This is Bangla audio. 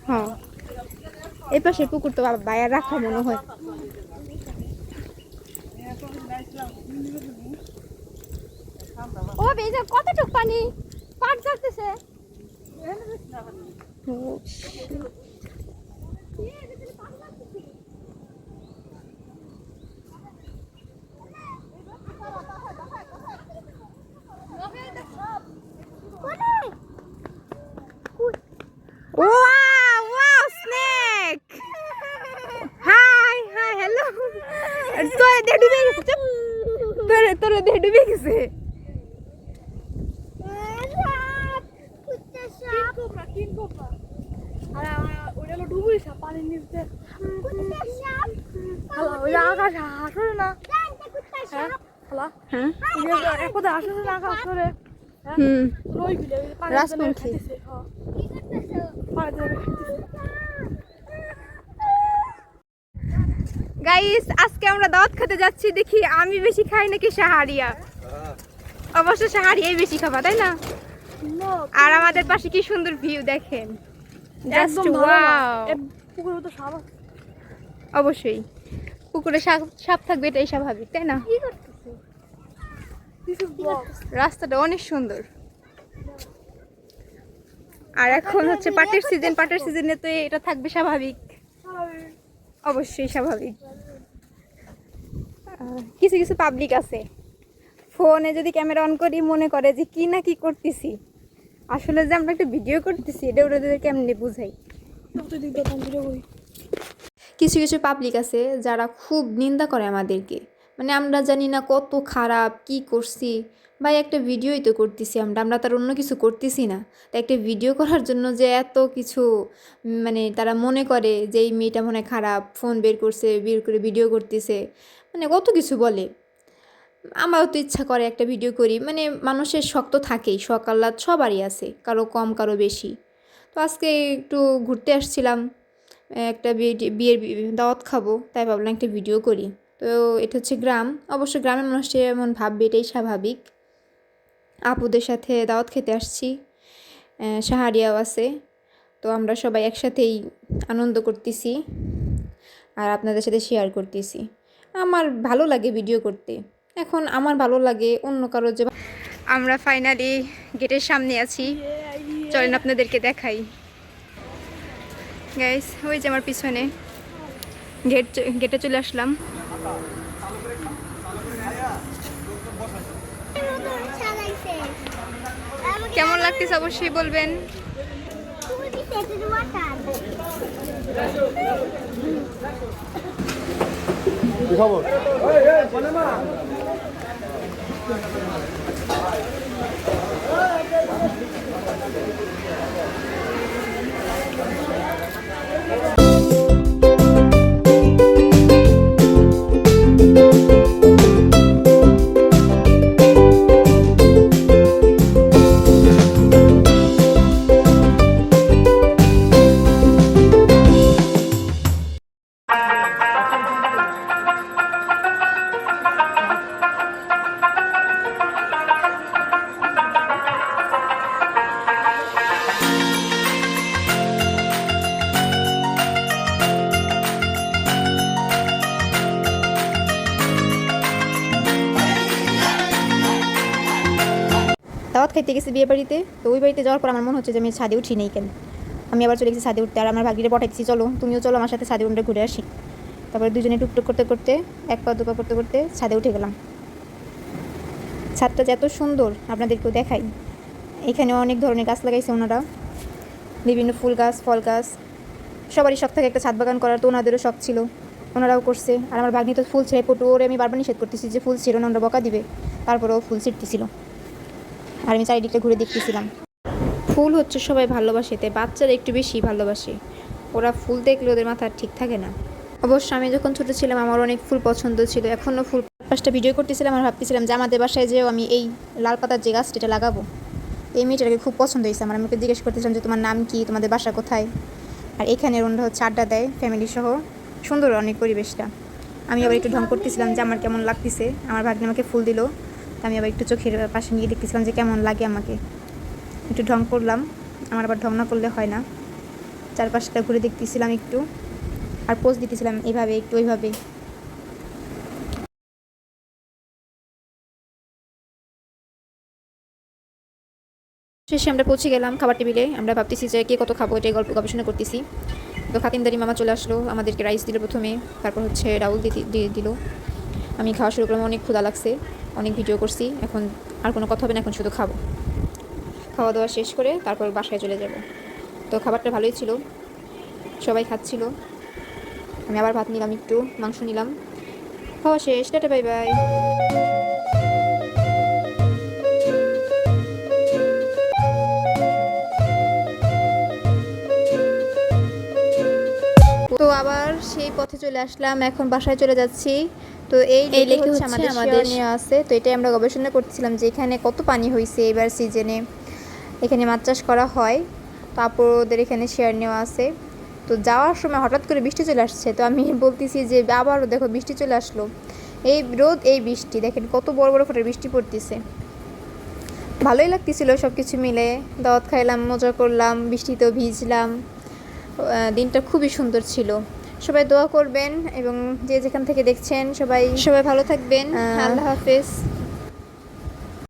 হ্যাঁ, এই পাশে পুকুর তো বাইরে রাখা মনে হয়। ও বেজা কতটুক পানি পাট যাচ্ছে। Wow, wow, snake! Hi, hi, hello. তোরে দে ডুবে গেছে। তোরে দে ডুবে গেছে। কিন কোবরা। আরে ওটা হলো ডুবুরি সাপ পানির নিচে। কুত্তা সাপ। হ্যালো, ওই আকাশ আসলে না। হ্যাঁ? হ্যালো? হ্যাঁ। ওই কোথা আসলে না আকাশ করে। হুম। রই বিলে পানি রাজপঙ্খী। গাইস, আজকে আমরা দাওয়াত খেতে যাচ্ছি। দেখি আমি বেশি খাই নাকি শাহারিয়া। অবশ্য শাহারিয়াই বেশি খাবা, তাই না? আর আমাদের পাশে কি সুন্দর ভিউ দেখেন। Just wow. পুকুরে তো সাপ আছে। অবশ্যই পুকুরে সাপ থাকবে, এটাই স্বাভাবিক, তাই না? রাস্তাটা অনেক সুন্দর। আর এখন হচ্ছে পাটের সিজন, পাটের সিজনে তো এটা থাকবে স্বাভাবিক, অবশ্যই স্বাভাবিক। কিছু কিছু পাবলিক আছে ফোনে যদি ক্যামেরা অন করি মনে করে যে কি না কি করতেছি, আসলে যে আমরা একটা ভিডিও করতেছি এটা ওদের কেমনে বুঝাই। কিছু কিছু পাবলিক আছে যারা খুব নিন্দা করে আমাদেরকে, মানে আমরা জানি না কত খারাপ কি করছি, ভাই একটা ভিডিওই তো করতেছি আমরা তার অন্য কিছু করতেছি না। তাই একটা ভিডিও করার জন্য যে এত কিছু, মানে তারা মনে করে যে এই মেয়েটা মনে হয় খারাপ, ফোন বের করছে, বের করে ভিডিও করতেছে, মানে কত কিছু বলে। আমারও তো ইচ্ছা করে একটা ভিডিও করি, মানে মানুষের শখ তো থাকেই, শখ আহ্লাদ সবারই আছে, কারো কম কারো বেশি। তো আজকে একটু ঘুরতে আসছিলাম, একটা বিয়ের দাওয়াত খাবো, তাই ভাবলাম একটা ভিডিও করি। তো এটা হচ্ছে গ্রাম, অবশ্য গ্রামের মানুষের এমন ভাববে, এটাই স্বাভাবিক। আপুদের সাথে দাওয়াত খেতে আসছি, শাহারিয়াও আছে, তো আমরা সবাই একসাথেই আনন্দ করতেছি আর আপনাদের সাথে শেয়ার করতেছি। আমার ভালো লাগে ভিডিও করতে, এখন আমার ভালো লাগে অন্য কারো যে। আমরা ফাইনালি গেটের সামনে আছি, চলেন আপনাদেরকে দেখাই। গাইস, ওই যে আমার পিছনে গেটে চলে আসলাম। কেমন লাগতেছে অবশ্যই বলবেন। কি খবর? দাওয়াত খাইতে গেছি বিয়ে বাড়িতে, তো ওই বাড়িতে যাওয়ার পর আমার মনে হচ্ছে যে আমি ছাদে উঠি নেই কেন। আমি আবার চলে গেছি ছাদে উঠতে, আর আমার ভাগ্নিরে পঠাইছি চলো তুমিও চলো আমার সাথে ছাদে উঠে ঘুরে আসি। তারপরে দুজনে টুকটুক করতে করতে এক পা দুপা করতে করতে ছাদে উঠে গেলাম। ছাদটা যে এত সুন্দর আপনাদেরকেও দেখাই। এখানে অনেক ধরনের গাছ লাগাইছে ওনারা, বিভিন্ন ফুল গাছ, ফল গাছ, সবারই শখ থাকে একটা ছাদ বাগান করার, তো ওনাদেরও শখ ছিল, ওনারাও করছে। আর আমার ভাগ্নি তো ফুল ছেড়ে পটু, ওরে আমি বারবার নিষেধ করতেছি যে ফুল ছিল না, ওনারা বকা দিবে, তারপরেও ফুল ছিটতেছিল আর আমি চারিদিকটা ঘুরে দেখতেছিলাম। ফুল হচ্ছে সবাই ভালোবাসে, তাই বাচ্চারা একটু বেশি ভালোবাসে, ওরা ফুল দেখলে ওদের মাথা ঠিক থাকে না। অবশ্য আমি যখন ছোটো ছিলাম আমার অনেক ফুল পছন্দ ছিল, এখনও ফুল পাঁচটা ভিডিও করতেছিলাম আর ভাবতেছিলাম যে আমাদের বাসায় যেও আমি এই লাল পাতার যে গাছটা লাগাবো। এই মেয়েটাকে খুব পছন্দ হয়েছে আমার, আমি ওকে জিজ্ঞেস করতেছিলাম যে তোমার নাম কি, তোমাদের বাসা কোথায়। আর এখানে ওরা হচ্ছে আড্ডা দেয় ফ্যামিলি সহ, সুন্দর অনেক পরিবেশটা। আমি আবার একটু ঢং করতেছিলাম যে আমার কেমন লাগতেছে, আমার ভাগ্নি আমাকে ফুল দিল, তো আমি আবার একটু চোখের পাশে নিয়ে দেখতেছিলাম যে কেমন লাগে আমাকে, একটু ঢং করলাম, আমার আবার ঢং না করলে হয় না। চারপাশটা ঘুরে দেখতেছিলাম একটু, আর পোজ দিতেছিলাম এইভাবে একটু ওইভাবে। শেষে আমরা পৌঁছে গেলাম খাবার টেবিলে। আমরা ভাবতেছি যে কে কত খাবো, এটাই গল্প গবেষণা করতেছি। তো খাতিনদারি মামা চলে আসলো, আমাদেরকে রাইস দিল প্রথমে, তারপর হচ্ছে রাউল দিয়ে দিল। আমি খাওয়া শুরু করলাম, অনেক ক্ষুধা লাগছে, অনেক ভিডিও করছি, এখন আর কোনো কথা হবে না, এখন শুধু খাবো। খাওয়া দাওয়া শেষ করে তারপর বাসায় চলে যাব। তো খাবারটা ভালোই ছিল, সবাই খাচ্ছিল। আমি আবার ভাত নিলাম, একটু মাংস নিলাম। খাওয়া শেষ, টাটা বাই বাই। তো আবার সেই পথে চলে আসলাম, এখন বাসায় চলে যাচ্ছি। তো এই লেকে হচ্ছে আমাদের নেওয়া আছে। তো এটাই আমরা গবেষণা করছিলাম যে এখানে কত পানি হয়েছে এবার সিজনে, এখানে মাছ চাষ করা হয়। তারপর ওদের এখানে শেয়ার নেওয়া আছে। তো যাওয়ার সময় হঠাৎ করে বৃষ্টি চলে আসছে, তো আমি বলতেছি যে আবারও দেখো বৃষ্টি চলে আসলো। এই রোদ, এই বৃষ্টি, দেখেন কত বড় বড় ফোঁটা বৃষ্টি পড়তেছে। ভালোই লাগতেছিল সব কিছু মিলে। দাওয়াত খাইলাম, মজা করলাম, বৃষ্টিতেও ভিজলাম। দিনটা খুবই সুন্দর ছিল। সবাই দোয়া করবেন এবং যে যেখান থেকে দেখছেন সবাই ভালো থাকবেন। আল্লাহ হাফেজ।